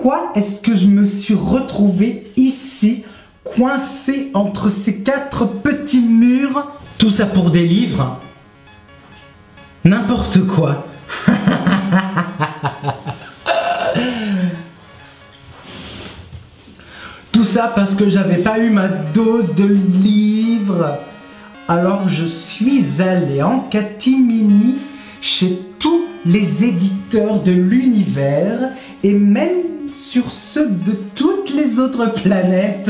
pourquoi est-ce que je me suis retrouvé ici, coincé entre ces 4 petits murs? Tout ça pour des livres? N'importe quoi. Tout ça parce que j'avais pas eu ma dose de livres. Alors je suis allé en catimini chez tous les éditeurs de l'univers et même sur ceux de toutes les autres planètes.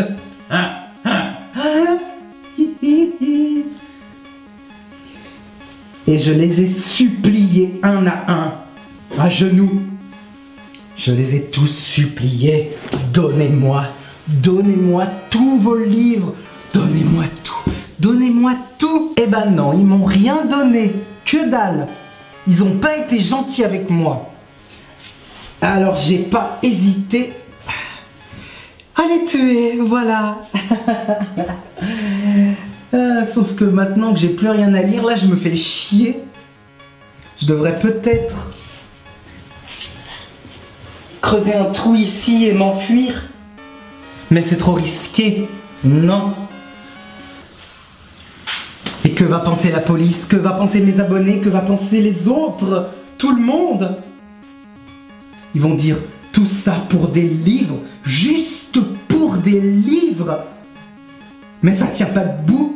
Et je les ai suppliés un à un, à genoux. Je les ai tous suppliés. Donnez-moi tous vos livres. Donnez-moi tout. Donnez-moi tout. Eh ben non, ils m'ont rien donné. Que dalle. Ils ont pas été gentils avec moi. Alors j'ai pas hésité à les tuer, voilà. Sauf que maintenant que j'ai plus rien à lire, là je me fais chier. Je devrais peut-être creuser un trou ici et m'enfuir. Mais c'est trop risqué. Non. Et que va penser la police? Que va penser mes abonnés? Que va penser les autres? Tout le monde? Ils vont dire tout ça pour des livres? Juste pour des livres? Mais ça tient pas debout?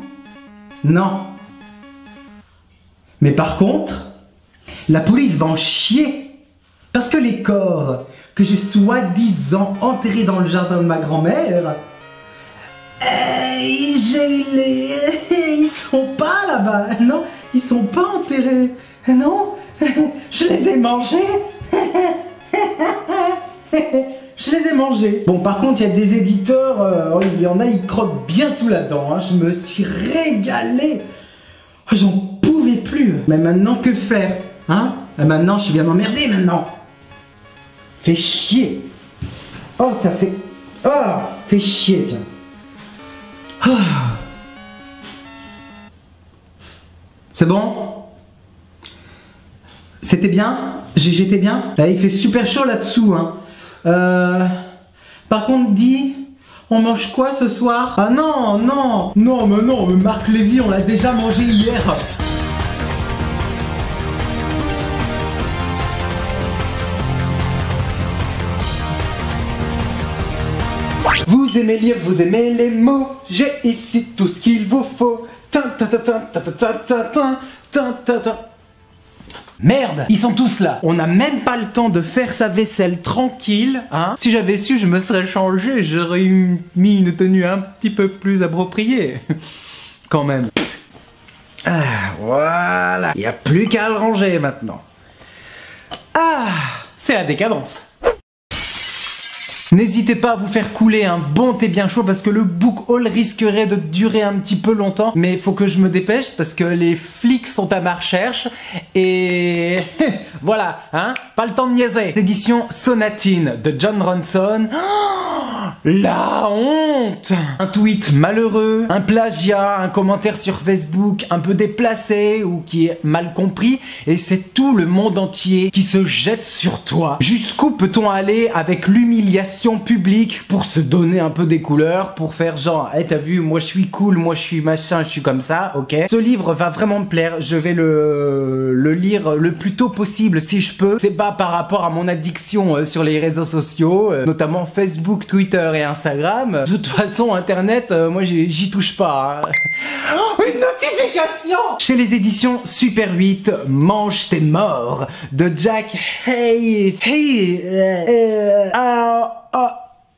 Non. Mais par contre, la police va en chier. Parce que les corps que j'ai soi-disant enterrés dans le jardin de ma grand-mère, ils sont pas là-bas. Non, ils sont pas enterrés. Non, je les ai mangés. Je les ai mangés. Bon, par contre, il y a des éditeurs, il y en a, ils croquent bien sous la dent. Hein. Je me suis régalé. J'en pouvais plus. Mais maintenant, que faire? Hein? Maintenant, je suis bien emmerdé maintenant. Fait chier. Oh, ça fait... Oh, fait chier, tiens. Oh. C'est bon? C'était bien? J'étais bien? Là, il fait super chaud là-dessous, hein. Par contre, dis, on mange quoi ce soir? Ah non, non, non, mais Marc Lévy, on l'a déjà mangé hier. Vous aimez lire, vous aimez les mots, j'ai ici tout ce qu'il vous faut. Merde, ils sont tous là. On n'a même pas le temps de faire sa vaisselle tranquille, hein. Si j'avais su, je me serais changé, j'aurais mis une tenue un petit peu plus appropriée. Quand même. Ah, voilà. Il n'y a plus qu'à le ranger maintenant. Ah, c'est la décadence. N'hésitez pas à vous faire couler un bon thé bien chaud parce que le book haul risquerait de durer un petit peu longtemps. Mais il faut que je me dépêche parce que les flics sont à ma recherche. Et voilà, hein, pas le temps de niaiser. Édition Sonatine de Jon Ronson. Oh, la honte! Un tweet malheureux, un plagiat, un commentaire sur Facebook un peu déplacé ou qui est mal compris. Et c'est tout le monde entier qui se jette sur toi. Jusqu'où peut-on aller avec l'humiliation public pour se donner un peu des couleurs, pour faire genre, hey, t'as vu, moi je suis cool, moi je suis machin, je suis comme ça, ok. Ce livre va vraiment me plaire, je vais le lire le plus tôt possible si je peux. C'est pas par rapport à mon addiction sur les réseaux sociaux, notamment Facebook, Twitter et Instagram. De toute façon, Internet, moi j'y touche pas. Hein. Oh, une notification! Chez les éditions Super 8, Mange tes morts de Jack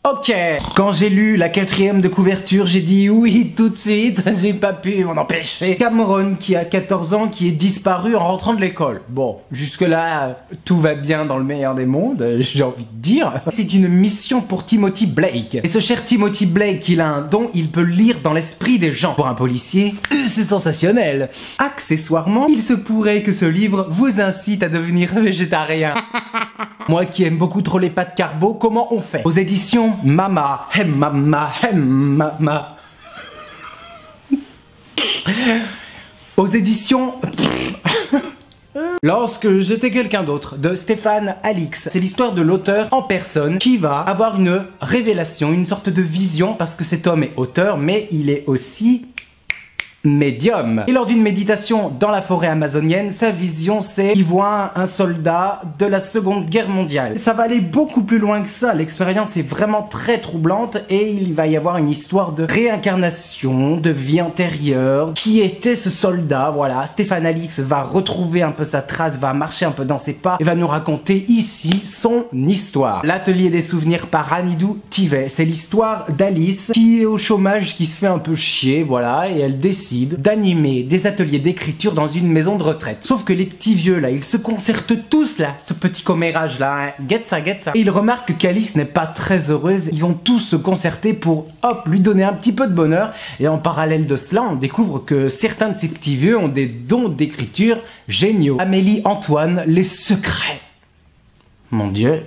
ok. Quand j'ai lu la 4e de couverture, j'ai dit oui tout de suite, j'ai pas pu m'en empêcher. Cameron qui a 14 ans, qui est disparu en rentrant de l'école. Bon, jusque là, tout va bien dans le meilleur des mondes, j'ai envie de dire. C'est une mission pour Timothy Blake. Et ce cher Timothy Blake, il a un don, il peut lire dans l'esprit des gens. Pour un policier, c'est sensationnel. Accessoirement, il se pourrait que ce livre vous incite à devenir végétarien. Moi qui aime beaucoup trop les pâtes carbo, comment on fait? Aux éditions Mama, Mama. Aux éditions Lorsque j'étais quelqu'un d'autre, de Stéphane Alix. C'est l'histoire de l'auteur en personne qui va avoir une révélation, une sorte de vision, parce que cet homme est auteur, mais il est aussi médium. Et lors d'une méditation dans la forêt amazonienne, sa vision c'est qu'il voit un soldat de la Seconde Guerre mondiale. Ça va aller beaucoup plus loin que ça, l'expérience est vraiment très troublante et il va y avoir une histoire de réincarnation, de vie antérieure. Qui était ce soldat? Voilà, Stéphane Alix va retrouver un peu sa trace, va marcher un peu dans ses pas et va nous raconter ici son histoire. L'atelier des souvenirs par Anidou Tivet, c'est l'histoire d'Alice qui est au chômage, qui se fait un peu chier, voilà, et elle décide d'animer des ateliers d'écriture dans une maison de retraite. Sauf que les petits vieux là, ils se concertent tous là, ce petit commérage là, hein. Get ça. Et ils remarquent qu'Alice n'est pas très heureuse, ils vont tous se concerter pour, hop, lui donner un petit peu de bonheur. Et en parallèle de cela, on découvre que certains de ces petits vieux ont des dons d'écriture géniaux. Amélie Antoine, les secrets. Mon Dieu,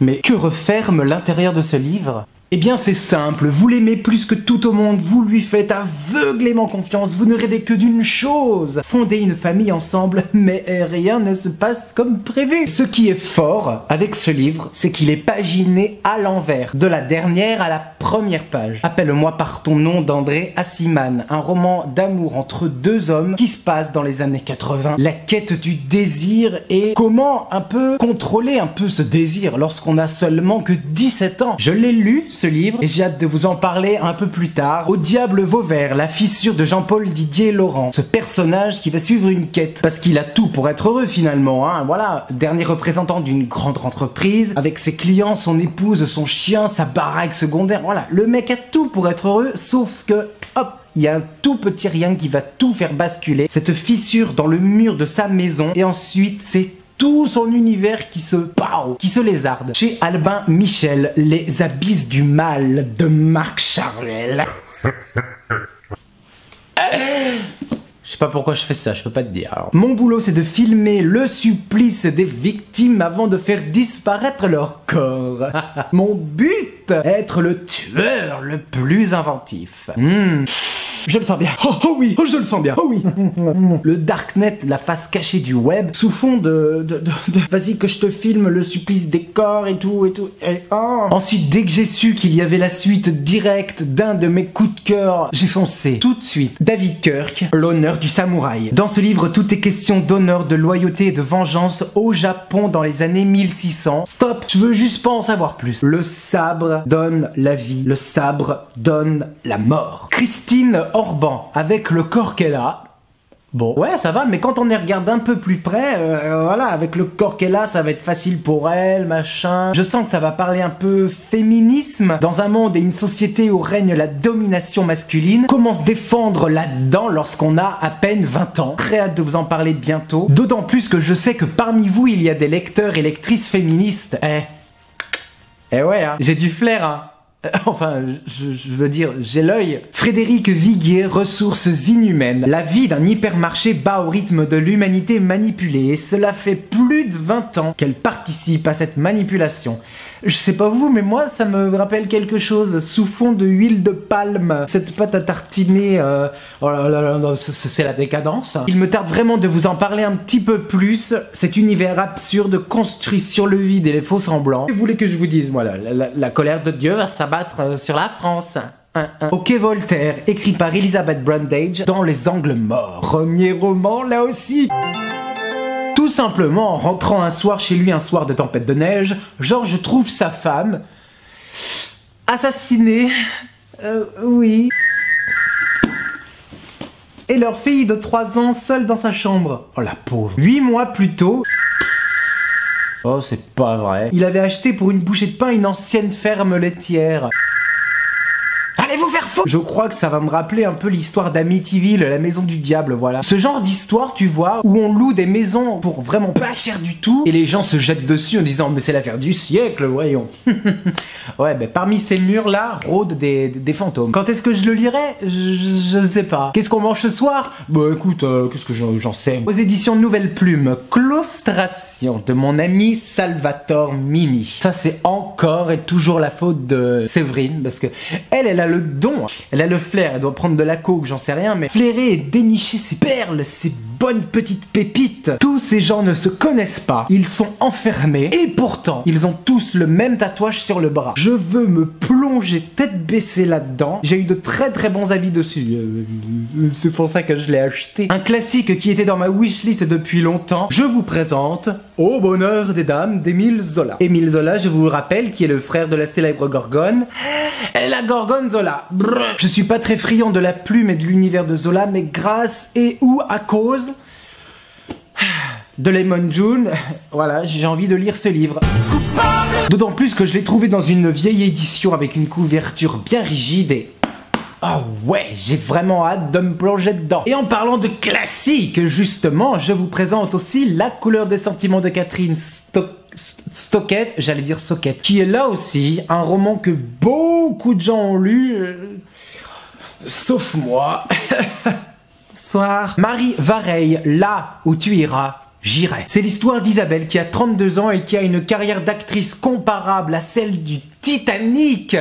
mais que referme l'intérieur de ce livre? Eh bien c'est simple, vous l'aimez plus que tout au monde, vous lui faites aveuglément confiance, vous ne rêvez que d'une chose, fonder une famille ensemble, mais rien ne se passe comme prévu. Ce qui est fort avec ce livre, c'est qu'il est paginé à l'envers, de la dernière à la première page. Appelle-moi par ton nom d'André Assiman, un roman d'amour entre deux hommes qui se passe dans les années 80. La quête du désir et comment un peu contrôler un peu ce désir lorsqu'on a seulement que 17 ans. Je l'ai lu, ce livre, et j'ai hâte de vous en parler un peu plus tard. Au diable Vauvert, la fissure de Jean-Paul Didier Laurent. Ce personnage qui va suivre une quête, parce qu'il a tout pour être heureux finalement, hein. Voilà, dernier représentant d'une grande entreprise, avec ses clients, son épouse, son chien, sa baraque secondaire, voilà, le mec a tout pour être heureux, sauf que, hop, il y a un tout petit rien qui va tout faire basculer, cette fissure dans le mur de sa maison, et ensuite c'est tout son univers qui se lézarde. Chez Albin Michel, Les Abysses du Mal de Marc Charvel. Je sais pas pourquoi je fais ça, je peux pas te dire. Alors, mon boulot c'est de filmer le supplice des victimes avant de faire disparaître leur corps. Mon but, être le tueur le plus inventif. Je le sens bien. Oh oui, oh je le sens bien. Oh oui. Le darknet, la face cachée du web, sous fond de vas-y que je te filme le supplice des corps et tout. Et oh. Ensuite, dès que j'ai su qu'il y avait la suite directe d'un de mes coups de cœur, j'ai foncé tout de suite. David Kirk, L'honneur du samouraï. Dans ce livre, tout est question d'honneur, de loyauté et de vengeance au Japon dans les années 1600. Stop, je veux juste pas en savoir plus. Le sabre donne la vie, le sabre donne la mort. Christine Orban, avec le corps qu'elle a. Bon, ouais, ça va, mais quand on les regarde un peu plus près, voilà, avec le corps qu'elle a, ça va être facile pour elle, machin. Je sens que ça va parler un peu féminisme, dans un monde et une société où règne la domination masculine. Comment se défendre là-dedans lorsqu'on a à peine 20 ans. Très hâte de vous en parler bientôt. D'autant plus que je sais que parmi vous, il y a des lecteurs et lectrices féministes. Eh ouais, hein, j'ai du flair, hein. Enfin, je veux dire, j'ai l'œil. Frédéric Viguier, Ressources inhumaines. La vie d'un hypermarché bat au rythme de l'humanité manipulée. Et cela fait plus de 20 ans qu'elle participe à cette manipulation. Je sais pas vous, mais moi, ça me rappelle quelque chose. Sous fond de huile de palme, cette pâte à tartiner, oh là là là, c'est la décadence. Il me tarde vraiment de vous en parler un petit peu plus. Cet univers absurde construit sur le vide et les faux semblants. Vous voulez que je vous dise, voilà, la colère de Dieu va s'abattre sur la France. Ok Voltaire, écrit par Elizabeth Brundage, dans Les Angles Morts. Premier roman, là aussi. Tout simplement, en rentrant un soir chez lui, un soir de tempête de neige, Georges trouve sa femme assassinée. Oui. Et leur fille de 3 ans seule dans sa chambre. Oh la pauvre. 8 mois plus tôt... Oh, c'est pas vrai. Il avait acheté pour une bouchée de pain une ancienne ferme laitière. Allez vous faire foutre! Je crois que ça va me rappeler un peu l'histoire d'Amityville, la maison du diable, voilà. Ce genre d'histoire, tu vois, où on loue des maisons pour vraiment pas cher du tout, et les gens se jettent dessus en disant, mais c'est l'affaire du siècle, voyons. Ouais, ben parmi ces murs-là, rôdent des fantômes. Quand est-ce que je le lirai? Je sais pas. Qu'est-ce qu'on mange ce soir? Bah écoute, qu'est-ce que j'en sais? Aux éditions Nouvelle Plume, Claustration de mon ami Salvatore Mini. Ça c'est encore et toujours la faute de Séverine, parce que elle a le don, elle a le flair, elle doit prendre de la coke, j'en sais rien, mais flairer et dénicher ces perles, ces bonne petite pépite. Tous ces gens ne se connaissent pas, ils sont enfermés et pourtant ils ont tous le même tatouage sur le bras. Je veux me plonger tête baissée là-dedans. J'ai eu de très bons avis dessus. C'est pour ça que je l'ai acheté. Un classique qui était dans ma wishlist depuis longtemps. Je vous présente Au bonheur des dames d'Émile Zola. Émile Zola, je vous le rappelle, qui est le frère de la célèbre Gorgone. La Gorgone Zola. Brr. Je suis pas très friand de la plume et de l'univers de Zola, mais grâce et ou à cause de Lemon June, voilà, j'ai envie de lire ce livre. D'autant plus que je l'ai trouvé dans une vieille édition avec une couverture bien rigide et... oh ouais, j'ai vraiment hâte de me plonger dedans. Et en parlant de classique, justement, je vous présente aussi La couleur des sentiments de Catherine Stockett, j'allais dire Socket, qui est là aussi un roman que beaucoup de gens ont lu, sauf moi. Bonsoir. Marie Vareille, là où tu iras, j'irai. C'est l'histoire d'Isabelle qui a 32 ans et qui a une carrière d'actrice comparable à celle du Titanic.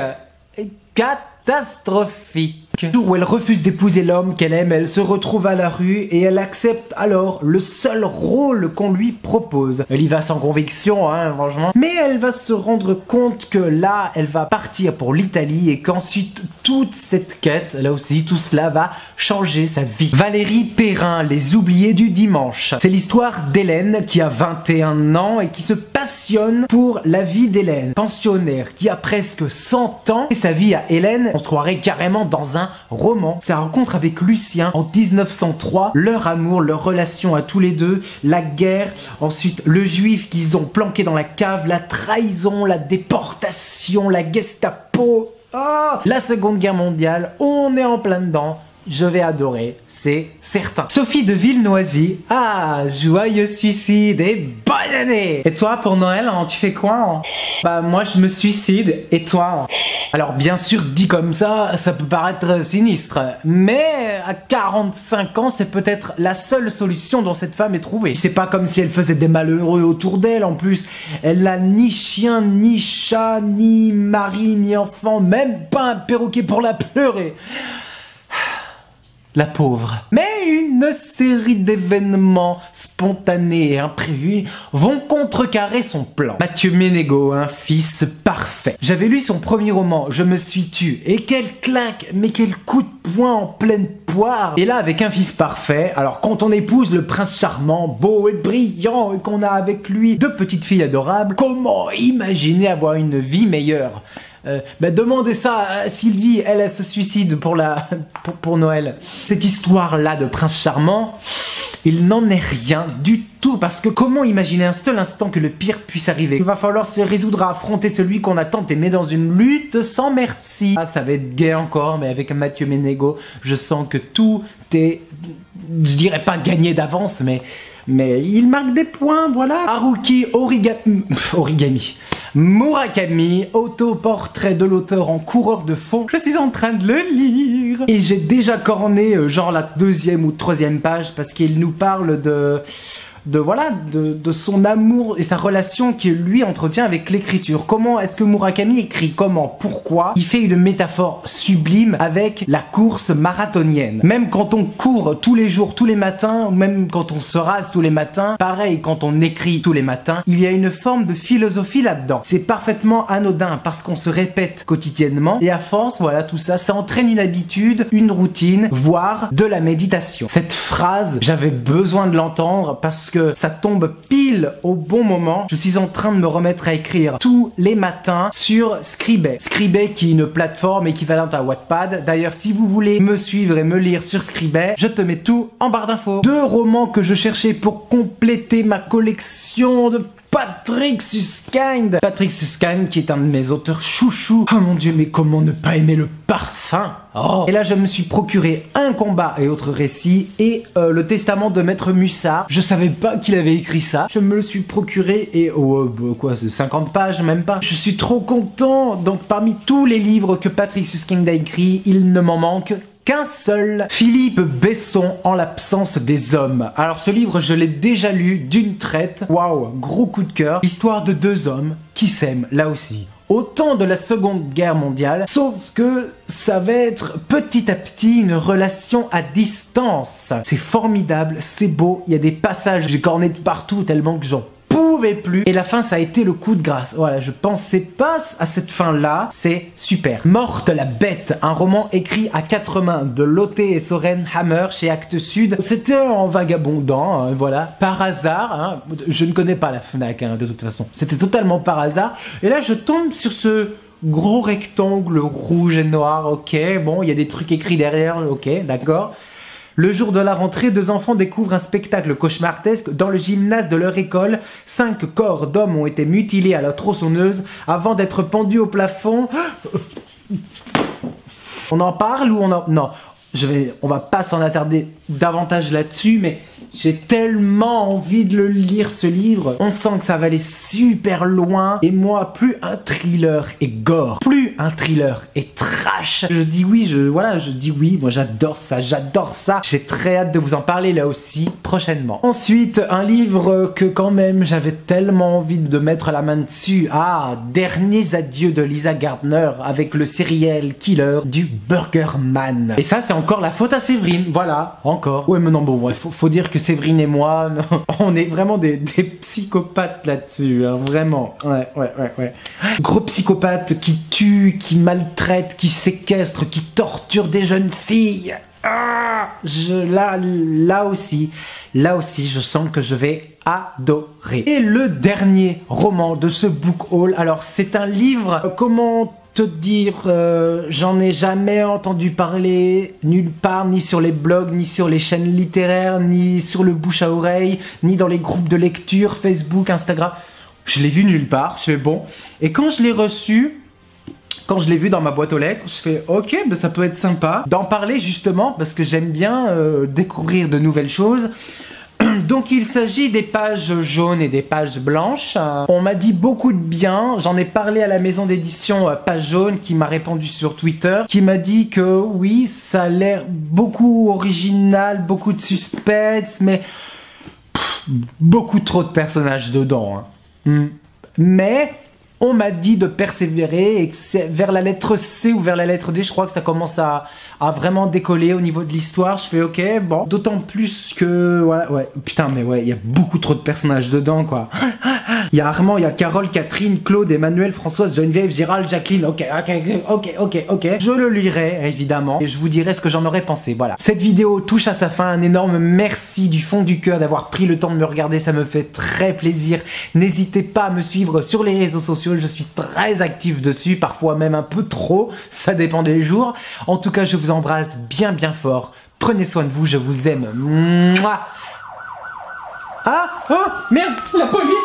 Catastrophique. Le jour où elle refuse d'épouser l'homme qu'elle aime, elle se retrouve à la rue et elle accepte alors le seul rôle qu'on lui propose. Elle y va sans conviction, hein, franchement. Mais elle va se rendre compte que là, elle va partir pour l'Italie et qu'ensuite, toute cette quête, là aussi, tout cela va changer sa vie. Valérie Perrin, Les oubliés du dimanche. C'est l'histoire d'Hélène qui a 21 ans et qui se passionne pour la vie d'Hélène. Pensionnaire qui a presque 100 ans et sa vie à Hélène, on se croirait carrément dans un roman. Sa rencontre avec Lucien en 1903, leur amour, leur relation à tous les deux, la guerre, ensuite le juif qu'ils ont planqué dans la cave, la trahison, la déportation, la Gestapo, la Seconde Guerre mondiale, on est en plein dedans. Je vais adorer, c'est certain. Sophie de Villenoisy, joyeux suicide et bonne année. Et toi, pour Noël, hein, tu fais quoi hein? Bah moi je me suicide, et toi? Alors bien sûr, dit comme ça peut paraître sinistre, mais à 45 ans, c'est peut-être la seule solution dont cette femme est trouvée. C'est pas comme si elle faisait des malheureux autour d'elle, en plus, elle n'a ni chien, ni chat, ni mari, ni enfant, même pas un perroquet pour la pleurer. La pauvre. Mais une série d'événements spontanés et imprévus vont contrecarrer son plan. Mathieu Ménégo, un fils parfait. J'avais lu son premier roman, Je me suis tu, et quel claque, mais quel coup de poing en pleine poire. Et là, avec un fils parfait, alors quand on épouse le prince charmant, beau et brillant, et qu'on a avec lui deux petites filles adorables, comment imaginer avoir une vie meilleure? Demandez ça à Sylvie, elle se suicide pour Noël. Cette histoire-là de prince charmant, il n'en est rien du tout, parce que comment imaginer un seul instant que le pire puisse arriver? Il va falloir se résoudre à affronter celui qu'on a tant aimé dans une lutte sans merci. Ça va être gay encore, mais avec Mathieu Ménégo, je sens que tout est, je dirais pas gagné d'avance, mais il marque des points, voilà. Haruki Origami. Murakami, autoportrait de l'auteur en coureur de fond. Je suis en train de le lire. Et j'ai déjà corné genre la 2e ou 3e page parce qu'il nous parle de son amour et sa relation qu'il lui entretient avec l'écriture. Comment est-ce que Murakami écrit? Comment? Pourquoi? Il fait une métaphore sublime avec la course marathonienne. Même quand on court tous les jours, tous les matins, ou même quand on se rase tous les matins, pareil quand on écrit tous les matins, il y a une forme de philosophie là-dedans. C'est parfaitement anodin parce qu'on se répète quotidiennement et à force, voilà, tout ça, ça entraîne une habitude, une routine, voire de la méditation. Cette phrase, j'avais besoin de l'entendre parce que ça tombe pile au bon moment. Je suis en train de me remettre à écrire tous les matins sur Scribd. Scribd qui est une plateforme équivalente à Wattpad. D'ailleurs, si vous voulez me suivre et me lire sur Scribd, je te mets tout en barre d'infos. 2 romans que je cherchais pour compléter ma collection de Patrick Suskind. Patrick Suskind qui est un de mes auteurs chouchous. Oh mon dieu, mais comment ne pas aimer le parfum? Oh. Et là je me suis procuré Un combat et autres récits et le testament de Maître Mussard. Je savais pas qu'il avait écrit ça. Je me le suis procuré et quoi, c'est 50 pages, même pas. Je suis trop content. Donc parmi tous les livres que Patrick Suskind a écrit, il ne m'en manque qu'un seul. Philippe Besson, En l'absence des hommes. Alors ce livre, je l'ai déjà lu d'une traite. Waouh, gros coup de cœur. Histoire de 2 hommes qui s'aiment, là aussi, au temps de la Seconde Guerre mondiale, sauf que ça va être petit à petit une relation à distance. C'est formidable, c'est beau, il y a des passages, j'ai corné de partout tellement que j'en pouvais plus. Et la fin, ça a été le coup de grâce. Voilà, je pensais pas à cette fin-là. C'est super. Morte la bête, un roman écrit à 4 mains de Lotte et Soren Hammer chez Actes Sud. C'était en vagabondant, hein, voilà, par hasard. Hein. Je ne connais pas la Fnac, hein, de toute façon. C'était totalement par hasard. Et là, je tombe sur ce gros rectangle rouge et noir. Ok, bon, il y a des trucs écrits derrière. Ok, d'accord. Le jour de la rentrée, 2 enfants découvrent un spectacle cauchemardesque dans le gymnase de leur école. 5 corps d'hommes ont été mutilés à la tronçonneuse avant d'être pendus au plafond. On en parle ou on en... Non, on va pas s'en attarder davantage là-dessus, mais j'ai tellement envie de le lire, ce livre. On sent que ça va aller super loin. Et moi, plus un thriller est gore, plus un thriller est trash, je dis oui, je dis oui. Moi, j'adore ça, j'adore ça. J'ai très hâte de vous en parler là aussi, prochainement. Ensuite, un livre que quand même, j'avais tellement envie de mettre la main dessus. Ah, Derniers adieux de Lisa Gardner avec le serial killer du Burger Man. Et ça, c'est encore la faute à Séverine, voilà, encore. Ouais, mais non, bon, ouais, faut dire que Séverine et moi, non, on est vraiment des psychopathes là-dessus, hein, vraiment. Ouais. Gros psychopathes qui tuent, qui maltraitent, qui séquestrent, qui torturent des jeunes filles. Ah, là aussi, je sens que je vais adorer. Et le dernier roman de ce book haul, alors c'est un livre, comment te dire, j'en ai jamais entendu parler nulle part, ni sur les blogs, ni sur les chaînes littéraires, ni sur le bouche à oreille, ni dans les groupes de lecture, Facebook, Instagram. Je l'ai vu nulle part, je fais bon. Et quand je l'ai reçu, quand je l'ai vu dans ma boîte aux lettres, je fais ok, ben ça peut être sympa d'en parler justement parce que j'aime bien découvrir de nouvelles choses. Donc il s'agit des pages jaunes et des pages blanches. On m'a dit beaucoup de bien, j'en ai parlé à la maison d'édition Page Jaune qui m'a répondu sur Twitter, qui m'a dit que oui, ça a l'air beaucoup original, beaucoup de suspense, mais beaucoup trop de personnages dedans. Hein. Mais on m'a dit de persévérer et que c'est vers la lettre C ou vers la lettre D, je crois que ça commence à vraiment décoller au niveau de l'histoire. Je fais ok, bon. D'autant plus que, voilà, ouais, putain, mais ouais, il y a beaucoup trop de personnages dedans, quoi. Il y a Armand, il y a Carole, Catherine, Claude, Emmanuel, Françoise, Geneviève, Gérald, Jacqueline. Ok. Je le lirai, évidemment, et je vous dirai ce que j'en aurais pensé, voilà. Cette vidéo touche à sa fin, un énorme merci du fond du cœur d'avoir pris le temps de me regarder, ça me fait très plaisir. N'hésitez pas à me suivre sur les réseaux sociaux, je suis très actif dessus, parfois même un peu trop, ça dépend des jours. En tout cas, je vous embrasse bien fort. Prenez soin de vous, je vous aime. Mouah. Ah, oh, merde, la police.